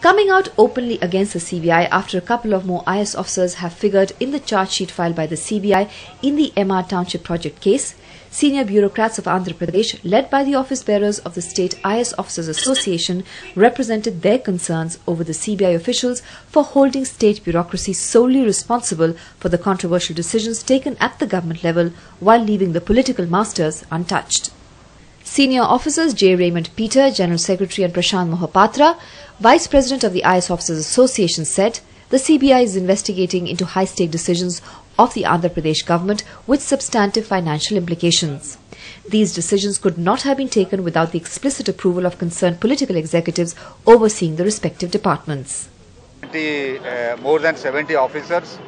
Coming out openly against the CBI after a couple of more IS officers have figured in the charge sheet filed by the CBI in the MR Township project case, senior bureaucrats of Andhra Pradesh, led by the office bearers of the State IS Officers Association, represented their concerns over the CBI officials for holding state bureaucracy solely responsible for the controversial decisions taken at the government level while leaving the political masters untouched. Senior officers J. Raymond Peter, General Secretary, and Prashant Mohapatra, Vice President of the IS Officers Association, said the CBI is investigating into high-stake decisions of the Andhra Pradesh government with substantive financial implications. These decisions could not have been taken without the explicit approval of concerned political executives overseeing the respective departments. More than 70 officers,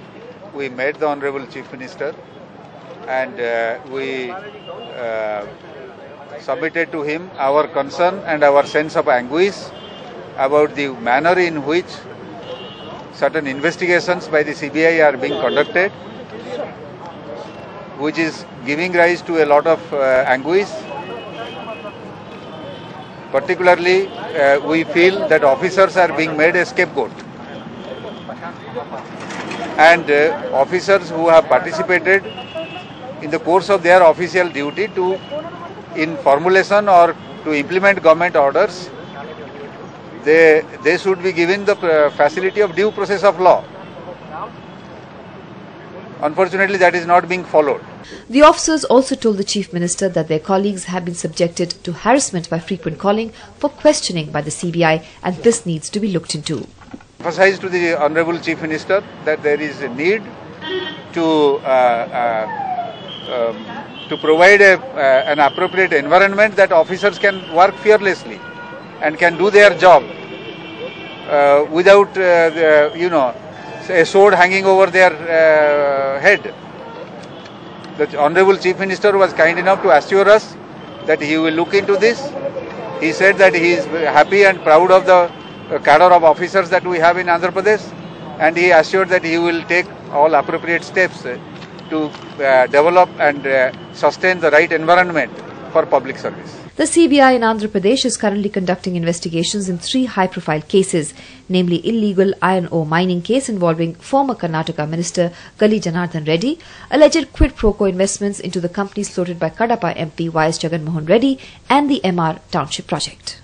we met the Honorable Chief Minister and we submitted to him our concern and our sense of anguish about the manner in which certain investigations by the CBI are being conducted, which is giving rise to a lot of anguish. Particularly, we feel that officers are being made a scapegoat. And officers who have participated in the course of their official duty in formulation or to implement government orders, they should be given the facility of due process of law. Unfortunately, that is not being followed. The officers also told the Chief Minister that their colleagues have been subjected to harassment by frequent calling for questioning by the CBI, and this needs to be looked into. Emphasize to the Honorable Chief Minister that there is a need to provide an appropriate environment that officers can work fearlessly and can do their job without, a sword hanging over their head. The Honorable Chief Minister was kind enough to assure us that he will look into this. He said that he is happy and proud of the cadre of officers that we have in Andhra Pradesh, and he assured that he will take all appropriate steps to develop and sustain the right environment for public service. The CBI in Andhra Pradesh is currently conducting investigations in 3 high-profile cases, namely illegal iron ore mining case involving former Karnataka Minister Gali Janardhan Reddy, alleged quid pro quo investments into the companies floated by Kadapa MP Y.S. Jagan Mohan Reddy, and the MR Township project.